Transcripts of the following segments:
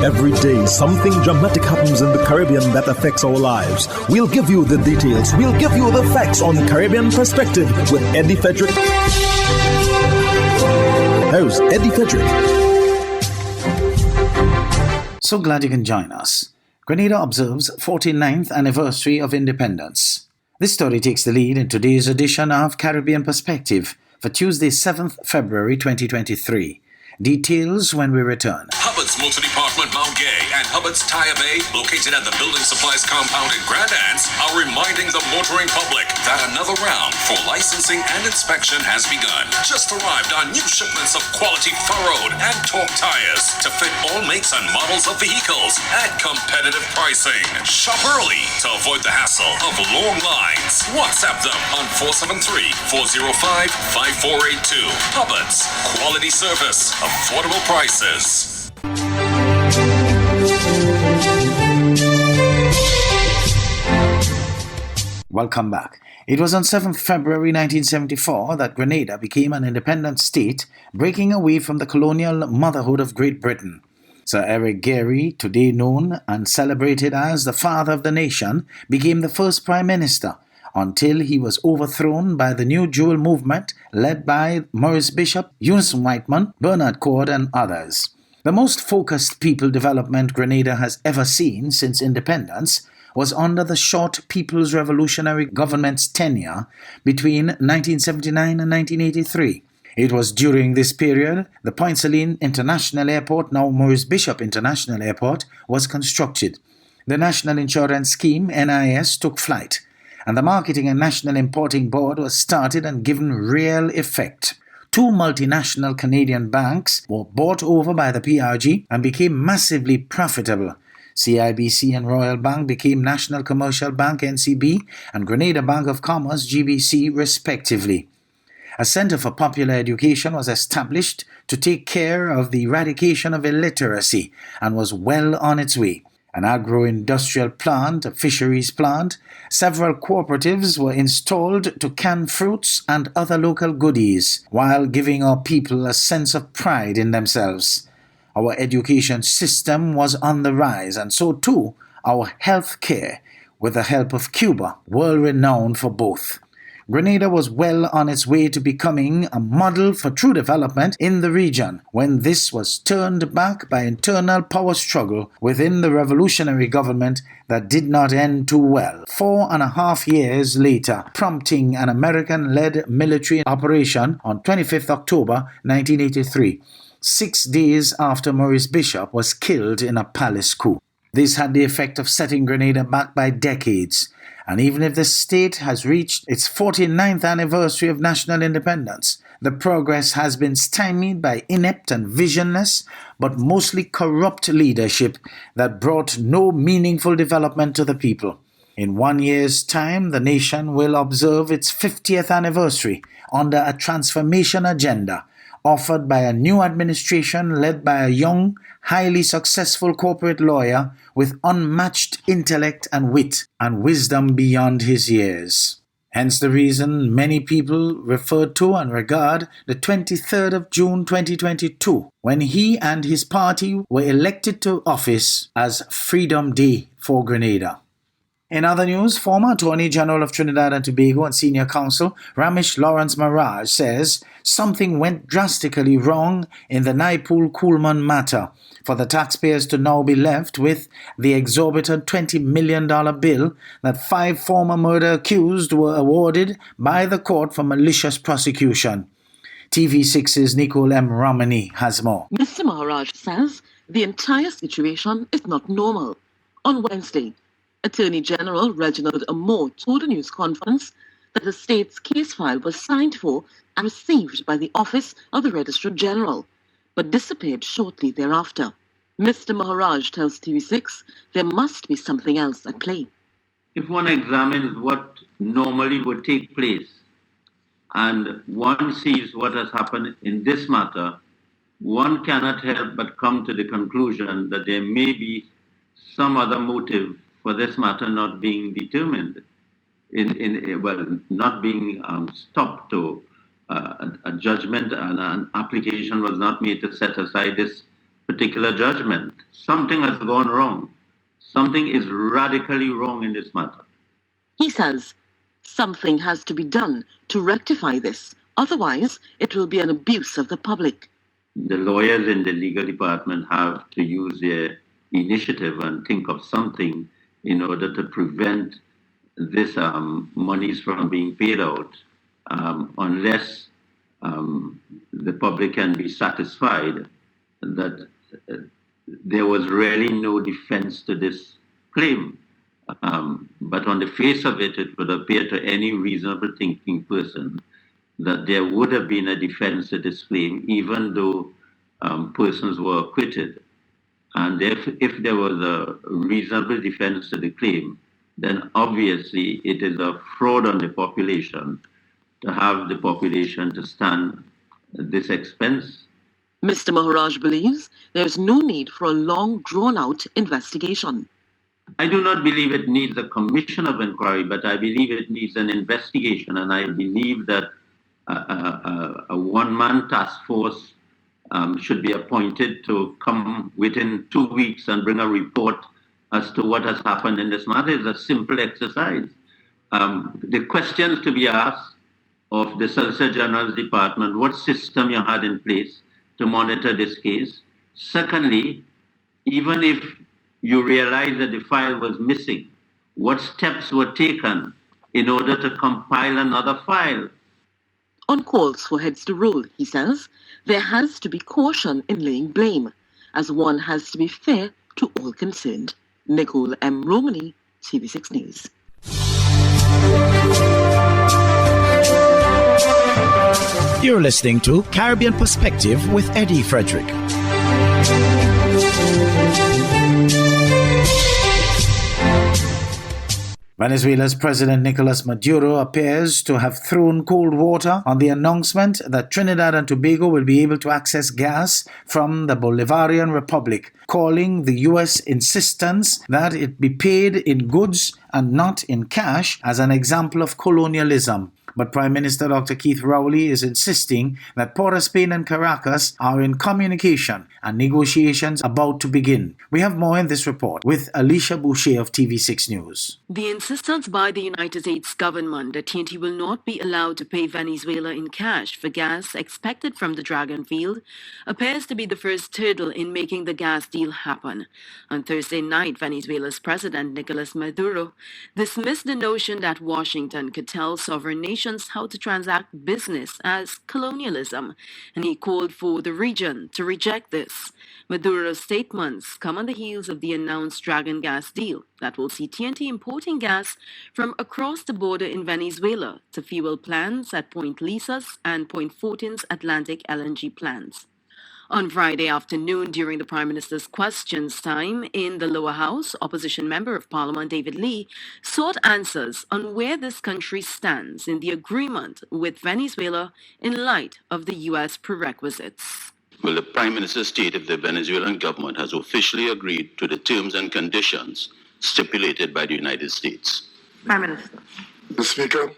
Every day, something dramatic happens in the Caribbean that affects our lives. We'll give you the details. We'll give you the facts on Caribbean Perspective with Eddie Frederick. Here's Eddie Frederick. So glad you can join us. Grenada observes 49th anniversary of independence. This story takes the lead in today's edition of Caribbean Perspective for Tuesday, 7th February 2023. Details when we return. Hubbard's Multi-Department Mount Gay and Hubbard's Tire Bay, located at the Building Supplies Compound in Grenada, are reminding the motoring public that another round for licensing and inspection has begun. Just arrived on new shipments of quality furrowed and torque tires to fit all makes and models of vehicles at competitive pricing. Shop early to avoid the hassle of long lines. WhatsApp them on 473-405-5482. Hubbard's, quality service, affordable prices. Welcome back. It was on 7th February 1974 that Grenada became an independent state, breaking away from the colonial motherhood of Great Britain. Sir Eric Gairy, today known and celebrated as the father of the nation, became the first Prime Minister until he was overthrown by the New Jewel movement led by Maurice Bishop, Eunice Whiteman, Bernard Cord and others. The most focused people development Grenada has ever seen since independence was under the short People's Revolutionary Government's tenure between 1979 and 1983. It was during this period the Point Saline International Airport, now Maurice Bishop International Airport, was constructed. The National Insurance Scheme, NIS, took flight, and the Marketing and National Importing Board was started and given real effect. Two multinational Canadian banks were bought over by the PRG and became massively profitable. CIBC and Royal Bank became National Commercial Bank NCB and Grenada Bank of Commerce GBC respectively. A Centre for Popular Education was established to take care of the eradication of illiteracy and was well on its way. An agro-industrial plant, a fisheries plant, several cooperatives were installed to can fruits and other local goodies, while giving our people a sense of pride in themselves. Our education system was on the rise, and so too our health care, with the help of Cuba, world-renowned for both. Grenada was well on its way to becoming a model for true development in the region when this was turned back by internal power struggle within the revolutionary government that did not end too well. 4.5 years later, prompting an American-led military operation on 25th October 1983, 6 days after Maurice Bishop was killed in a palace coup. This had the effect of setting Grenada back by decades. And even if the state has reached its 49th anniversary of national independence, the progress has been stymied by inept and visionless, but mostly corrupt leadership that brought no meaningful development to the people. In 1 year's time, the nation will observe its 50th anniversary under a transformation agenda offered by a new administration led by a young, highly successful corporate lawyer with unmatched intellect and wit and wisdom beyond his years. Hence the reason many people refer to and regard the 23rd of June 2022, when he and his party were elected to office, as Freedom Day for Grenada. In other news, former Attorney General of Trinidad and Tobago and Senior Counsel Ramesh Lawrence Maharaj says something went drastically wrong in the Naipool Coolman matter for the taxpayers to now be left with the exorbitant $20 million bill that 5 former murder accused were awarded by the court for malicious prosecution. TV6's Nicole M. Romani has more. Mr. Maharaj says the entire situation is not normal. On Wednesday, Attorney General Reginald Amor told a news conference that the state's case file was signed for and received by the Office of the Registrar General, but disappeared shortly thereafter. Mr. Maharaj tells TV6 there must be something else at play. If one examines what normally would take place and one sees what has happened in this matter, one cannot help but come to the conclusion that there may be some other motive for this matter not being determined, not being stopped to a judgment and an application was not made to set aside this particular judgment. Something has gone wrong. Something is radically wrong in this matter. He says something has to be done to rectify this. Otherwise, it will be an abuse of the public. The lawyers in the legal department have to use their initiative and think of something in order to prevent this monies from being paid out unless the public can be satisfied that there was really no defense to this claim. But on the face of it, it would appear to any reasonable thinking person that there would have been a defense to this claim, even though persons were acquitted. And if there was a reasonable defense to the claim, then obviously it is a fraud on the population to have the population to stand this expense. Mr. Maharaj believes there is no need for a long, drawn-out investigation. I do not believe it needs a commission of inquiry, but I believe it needs an investigation, and I believe that a one-man task force should be appointed to come within 2 weeks and bring a report as to what has happened in this matter. It's a simple exercise. The questions to be asked of the Solicitor General's Department, what system you had in place to monitor this case. Secondly, even if you realize that the file was missing, what steps were taken in order to compile another file? On calls for heads to rule, he says, there has to be caution in laying blame, as one has to be fair to all concerned. Nicole M. Romani, TV6 News. You're listening to Caribbean Perspective with Eddie Frederick. Venezuela's President Nicolas Maduro appears to have thrown cold water on the announcement that Trinidad and Tobago will be able to access gas from the Bolivarian Republic, calling the U.S. insistence that it be paid in goods and not in cash as an example of colonialism. But Prime Minister Dr. Keith Rowley is insisting that Port of Spain and Caracas are in communication and negotiations about to begin. We have more in this report with Alicia Boucher of TV6 News. The insistence by the United States government that TNT will not be allowed to pay Venezuela in cash for gas expected from the Dragon field appears to be the first hurdle in making the gas deal happen. On Thursday night, Venezuela's President Nicolas Maduro dismissed the notion that Washington could tell sovereign nations how to transact business as colonialism, and he called for the region to reject this. Maduro's statements come on the heels of the announced Dragon gas deal that will see TNT importing gas from across the border in Venezuela to fuel plants at Point Lisas and Point Fortin's Atlantic LNG plants. On Friday afternoon, during the Prime Minister's questions time in the lower house, opposition member of Parliament David Lee sought answers on where this country stands in the agreement with Venezuela in light of the U.S. prerequisites. Well, the Prime Minister stated the Venezuelan government has officially agreed to the terms and conditions stipulated by the United States. Prime Minister. Mr. Speaker,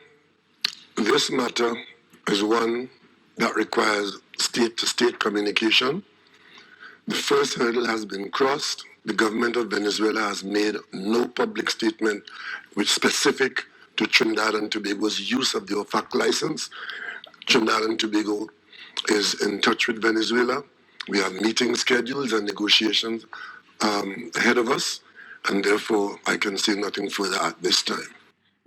this matter is one that requires state-to-state communication. The first hurdle has been crossed. The government of Venezuela has made no public statement which specific to Trinidad and Tobago's use of the OFAC license. Trinidad and Tobago is in touch with Venezuela. We have meetings scheduled and negotiations ahead of us, and therefore I can say nothing further at this time.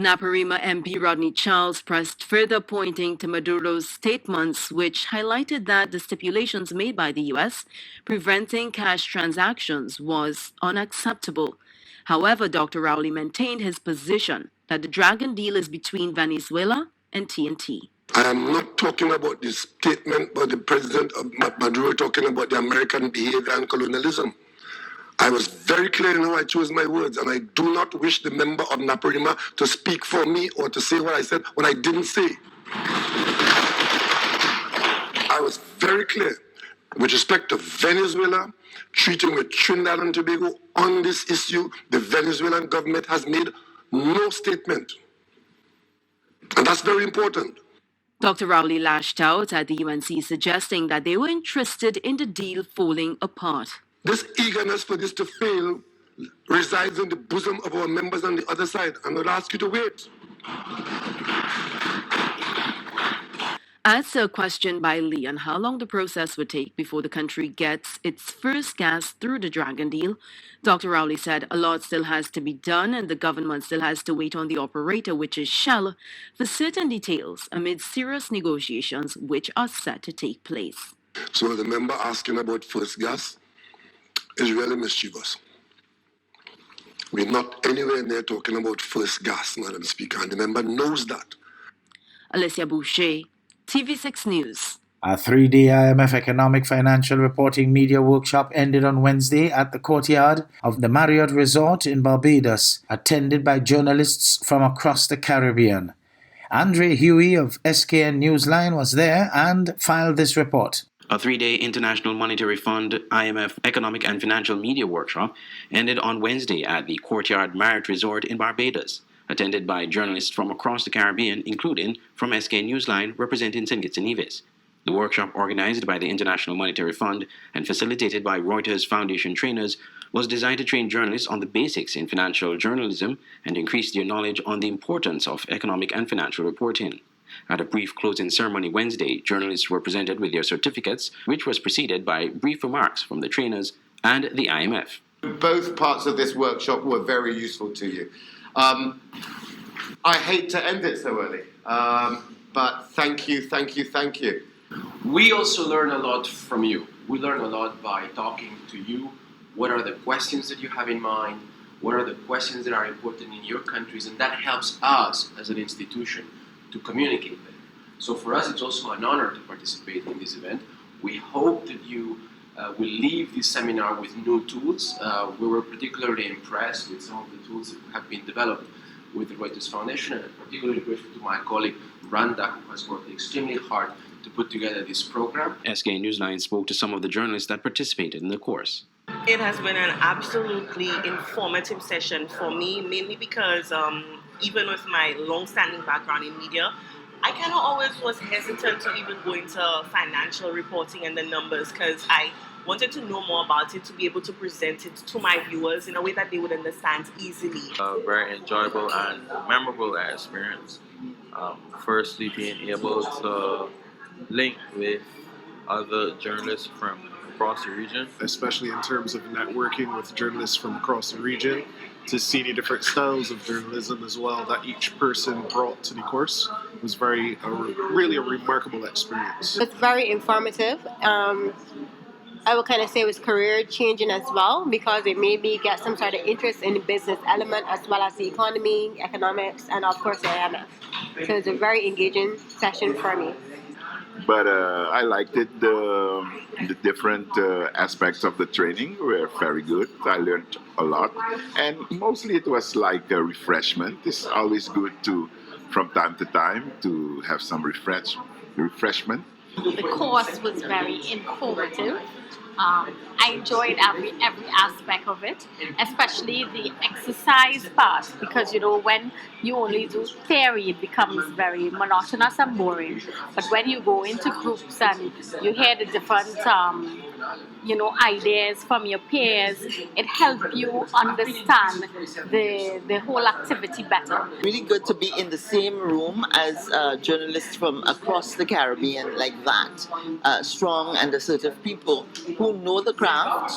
Naparima MP Rodney Charles pressed further, pointing to Maduro's statements, which highlighted that the stipulations made by the U.S. preventing cash transactions was unacceptable. However, Dr. Rowley maintained his position that the Dragon deal is between Venezuela and TNT. I am not talking about this statement by the President of Maduro talking about the American behavior and colonialism. I was very clear in how I chose my words, and I do not wish the member of Naparima to speak for me or to say what I said when I didn't say. I was very clear with respect to Venezuela, treating with Trinidad and Tobago on this issue. The Venezuelan government has made no statement, and that's very important. Dr. Rowley lashed out at the UNC, suggesting that they were interested in the deal falling apart. This eagerness for this to fail resides in the bosom of our members on the other side, and I'll ask you to wait. As a question by Lee on how long the process would take before the country gets its first gas through the Dragon deal, Dr. Rowley said a lot still has to be done and the government still has to wait on the operator, which is Shell, for certain details amid serious negotiations which are set to take place. So the member asking about first gas is really mischievous. We're not anywhere near talking about first gas, Madam Speaker, and the member knows that. Alicia Boucher, TV6 News. A 3-day IMF Economic Financial Reporting Media Workshop ended on Wednesday at the courtyard of the Marriott Resort in Barbados, attended by journalists from across the Caribbean. Andre Huey of SKN Newsline was there and filed this report. A 3-day International Monetary Fund IMF Economic and Financial Media Workshop ended on Wednesday at the Courtyard Marriott Resort in Barbados, attended by journalists from across the Caribbean, including from SK Newsline representing St. Kitts and Nevis. The workshop, organized by the International Monetary Fund and facilitated by Reuters Foundation trainers, was designed to train journalists on the basics in financial journalism and increase their knowledge on the importance of economic and financial reporting. At a brief closing ceremony Wednesday, journalists were presented with their certificates, which was preceded by brief remarks from the trainers and the IMF. Both parts of this workshop were very useful to you. I hate to end it so early, but thank you. We also learn a lot from you. We learn a lot by talking to you. What are the questions that you have in mind? What are the questions that are important in your countries? And that helps us as an institution to communicate better. So for us, it's also an honor to participate in this event. We hope that you will leave this seminar with new tools. We were particularly impressed with some of the tools that have been developed with the Reuters Foundation, and I'm particularly grateful to my colleague Randa, who has worked extremely hard to put together this program. SK Newsline spoke to some of the journalists that participated in the course. It has been an absolutely informative session for me, mainly because even with my long-standing background in media, I kind of always was hesitant to even go into financial reporting and the numbers because I wanted to know more about it to be able to present it to my viewers in a way that they would understand easily. Very enjoyable and memorable experience. Firstly, being able to link with other journalists from across the region. Especially in terms of networking with journalists from across the region, to see the different styles of journalism as well that each person brought to the course was really a remarkable experience. It's very informative. I would kind of say it was career changing as well because it made me get some sort of interest in the business element as well as the economy, economics, and of course the IMF. So it's a very engaging session for me. But I liked it. The different aspects of the training were very good. I learned a lot. And mostly it was like a refreshment. It's always good to, from time to time, to have some refreshment. The course was very informative. I enjoyed every aspect of it, especially the exercise part, because when you only do theory, it becomes very monotonous and boring. But when you go into groups and you hear the different ideas from your peers, it helps you understand the whole activity better. Really good to be in the same room as journalists from across the Caribbean like that. Strong and assertive people who know the craft,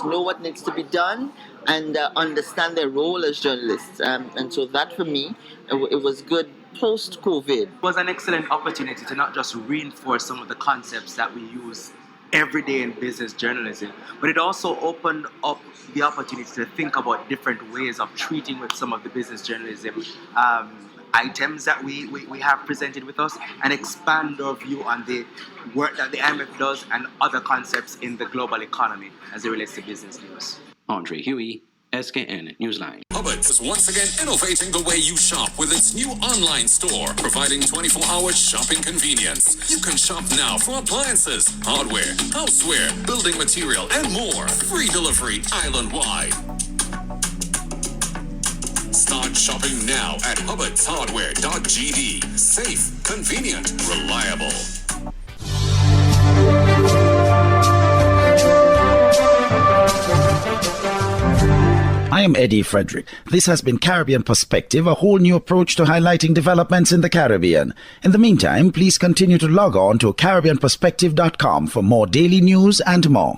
know what needs to be done, and understand their role as journalists. And so that for me, it was good post-COVID. It was an excellent opportunity to not just reinforce some of the concepts that we use every day in business journalism, but it also opened up the opportunity to think about different ways of treating with some of the business journalism items that we have presented with us and expand our view on the work that the IMF does and other concepts in the global economy as it relates to business news. Andre Huey, SKN Newsline. Hubbards is once again innovating the way you shop with its new online store, providing 24-hour shopping convenience. You can shop now for appliances, hardware, houseware, building material, and more. Free delivery island-wide. Start shopping now at hubbardshardware.gd. Safe, convenient, reliable. I am Eddie Frederick. This has been Caribbean Perspective, a whole new approach to highlighting developments in the Caribbean. In the meantime, please continue to log on to CaribbeanPerspective.com for more daily news and more.